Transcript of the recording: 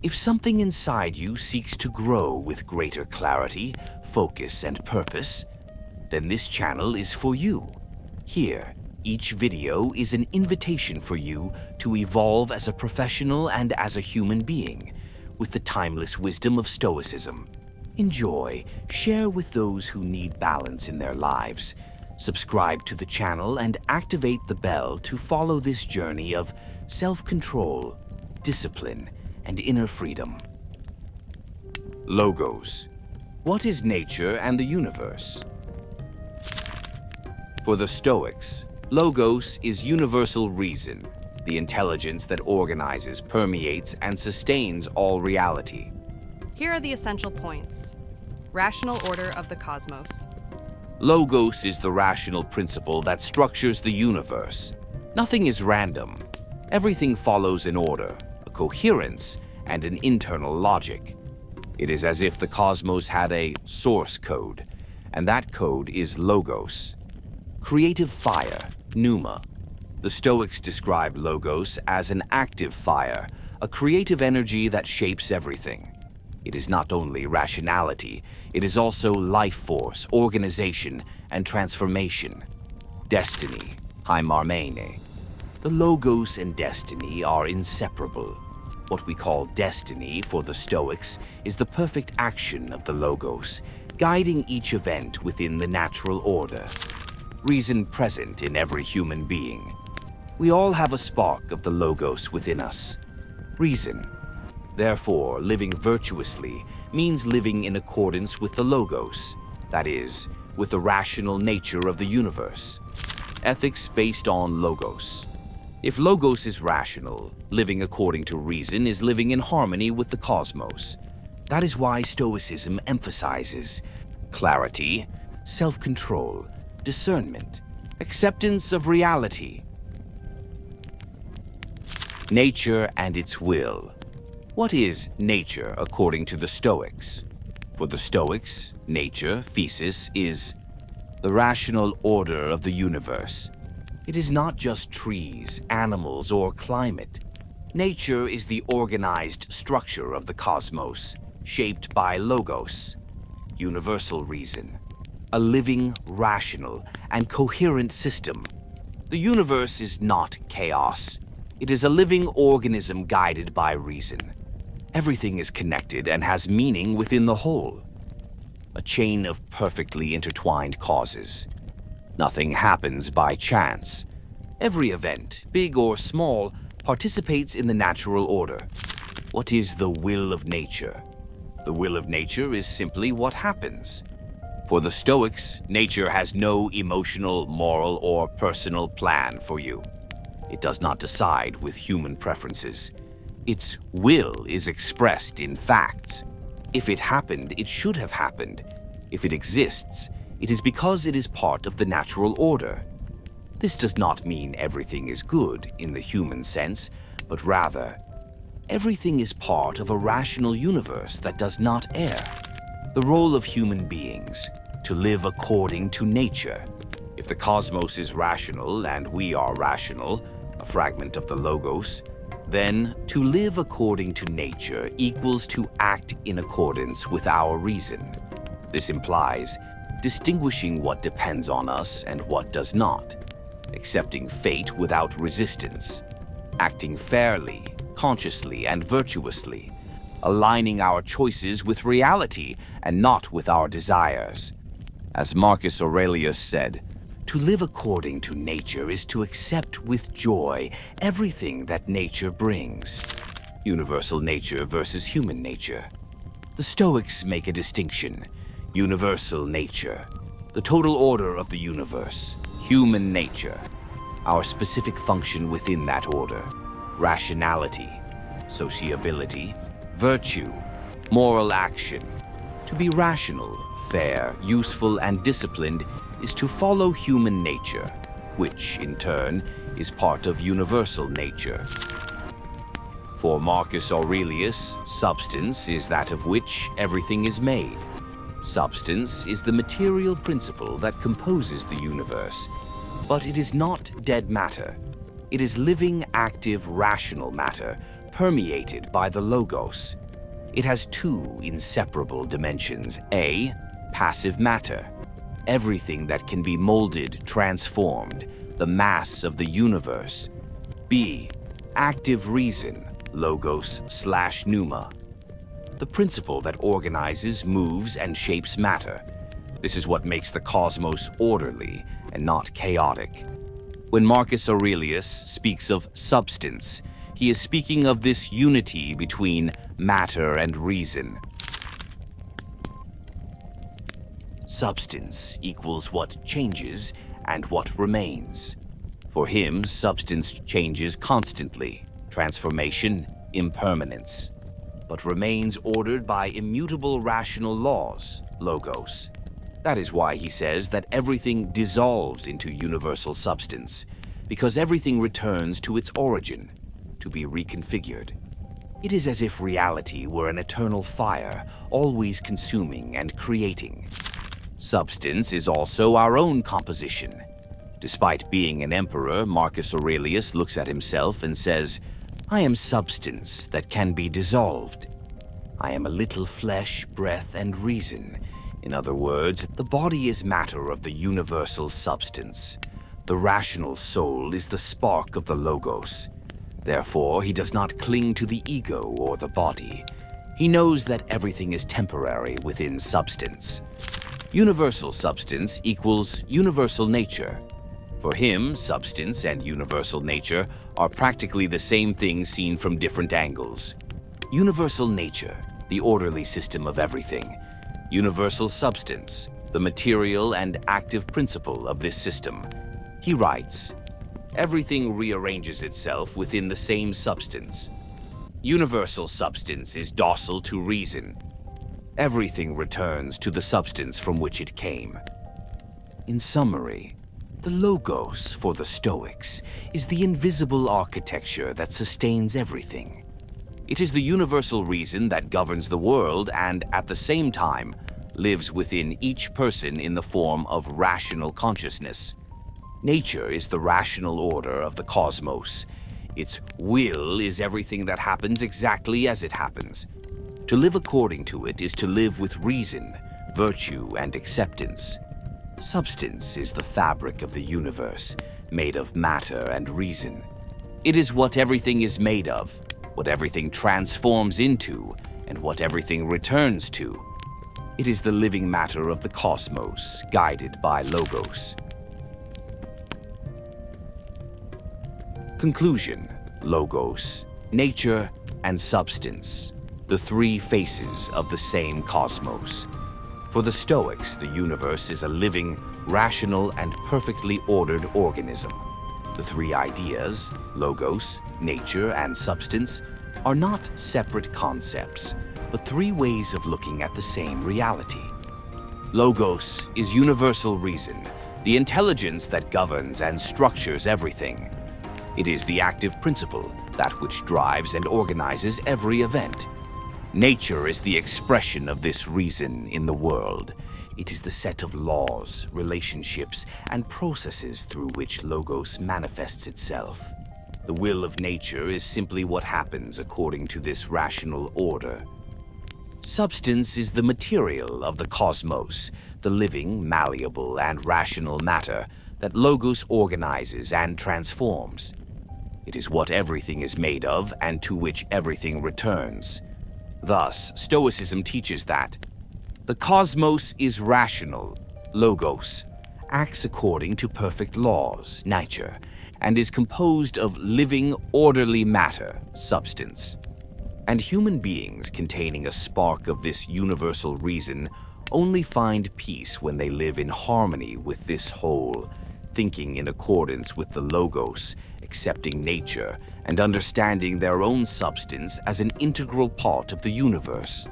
If something inside you seeks to grow with greater clarity, focus, and purpose, then this channel is for you. Here, each video is an invitation for you to evolve as a professional and as a human being, with the timeless wisdom of Stoicism. Enjoy, share with those who need balance in their lives. Subscribe to the channel and activate the bell to follow this journey of self-control, discipline, and inner freedom. Logos. What is nature and the universe? For the Stoics, logos is universal reason, the intelligence that organizes, permeates, and sustains all reality. Here are the essential points. Rational order of the cosmos. Logos is the rational principle that structures the universe. Nothing is random. Everything follows an order, a coherence, and an internal logic. It is as if the cosmos had a source code, and that code is logos. Creative fire, Pneuma. The Stoics describe logos as an active fire, a creative energy that shapes everything. It is not only rationality, it is also life force, organization, and transformation. Destiny, heimarmene. The logos and destiny are inseparable. What we call destiny for the Stoics is the perfect action of the logos, guiding each event within the natural order. Reason present in every human being. We all have a spark of the logos within us. Reason. Therefore, living virtuously means living in accordance with the logos, that is, with the rational nature of the universe. Ethics based on logos. If logos is rational, living according to reason is living in harmony with the cosmos. That is why Stoicism emphasizes clarity, self-control, discernment, acceptance of reality. Nature and its will. What is nature according to the Stoics? For the Stoics, nature, physis, is the rational order of the universe. It is not just trees, animals, or climate. Nature is the organized structure of the cosmos, shaped by logos, universal reason, a living, rational, and coherent system. The universe is not chaos. It is a living organism guided by reason. Everything is connected and has meaning within the whole. A chain of perfectly intertwined causes. Nothing happens by chance. Every event, big or small, participates in the natural order. What is the will of nature? The will of nature is simply what happens. For the Stoics, nature has no emotional, moral, or personal plan for you. It does not decide with human preferences. Its will is expressed in facts. If it happened, it should have happened. If it exists, it is because it is part of the natural order. This does not mean everything is good in the human sense, but rather, everything is part of a rational universe that does not err. The role of human beings, to live according to nature. If the cosmos is rational and we are rational, a fragment of the logos, then to live according to nature equals to act in accordance with our reason. This implies distinguishing what depends on us and what does not, accepting fate without resistance, acting fairly, consciously, and virtuously, aligning our choices with reality and not with our desires. As Marcus Aurelius said, to live according to nature is to accept with joy everything that nature brings. Universal nature versus human nature. The Stoics make a distinction. Universal nature, the total order of the universe. Human nature, our specific function within that order. Rationality, sociability, virtue, moral action. To be rational, fair, useful, and disciplined is to follow human nature, which, in turn, is part of universal nature. For Marcus Aurelius, substance is that of which everything is made. Substance is the material principle that composes the universe, but it is not dead matter. It is living, active, rational matter, permeated by the logos. It has two inseparable dimensions. A, passive matter, everything that can be molded, transformed, the mass of the universe. B, active reason, logos/pneuma, the principle that organizes, moves, and shapes matter. This is what makes the cosmos orderly and not chaotic. When Marcus Aurelius speaks of substance, he is speaking of this unity between matter and reason. Substance equals what changes and what remains. For him, substance changes constantly, transformation, impermanence, but remains ordered by immutable rational laws, logos. That is why he says that everything dissolves into universal substance, because everything returns to its origin, to be reconfigured. It is as if reality were an eternal fire, always consuming and creating. Substance is also our own composition. Despite being an emperor, Marcus Aurelius looks at himself and says, "I am substance that can be dissolved. I am a little flesh, breath, and reason." In other words, the body is matter of the universal substance. The rational soul is the spark of the logos. Therefore, he does not cling to the ego or the body. He knows that everything is temporary within substance. Universal substance equals universal nature. For him, substance and universal nature are practically the same thing seen from different angles. Universal nature, the orderly system of everything. Universal substance, the material and active principle of this system. He writes, "Everything rearranges itself within the same substance. Universal substance is docile to reason. Everything returns to the substance from which it came." In summary, the logos for the Stoics is the invisible architecture that sustains everything. It is the universal reason that governs the world and, at the same time, lives within each person in the form of rational consciousness. Nature is the rational order of the cosmos. Its will is everything that happens exactly as it happens. To live according to it is to live with reason, virtue, and acceptance. Substance is the fabric of the universe, made of matter and reason. It is what everything is made of, what everything transforms into, and what everything returns to. It is the living matter of the cosmos, guided by logos. Conclusion: logos, nature, and substance, the three faces of the same cosmos. For the Stoics, the universe is a living, rational, and perfectly ordered organism. The three ideas, logos, nature, and substance, are not separate concepts, but three ways of looking at the same reality. Logos is universal reason, the intelligence that governs and structures everything. It is the active principle, that which drives and organizes every event. Nature is the expression of this reason in the world. It is the set of laws, relationships, and processes through which logos manifests itself. The will of nature is simply what happens according to this rational order. Substance is the material of the cosmos, the living, malleable, and rational matter that logos organizes and transforms. It is what everything is made of and to which everything returns. Thus, Stoicism teaches that the cosmos is rational, logos, acts according to perfect laws, nature, and is composed of living, orderly matter, substance. And human beings containing a spark of this universal reason only find peace when they live in harmony with this whole, thinking in accordance with the logos, accepting nature, and understanding their own substance as an integral part of the universe.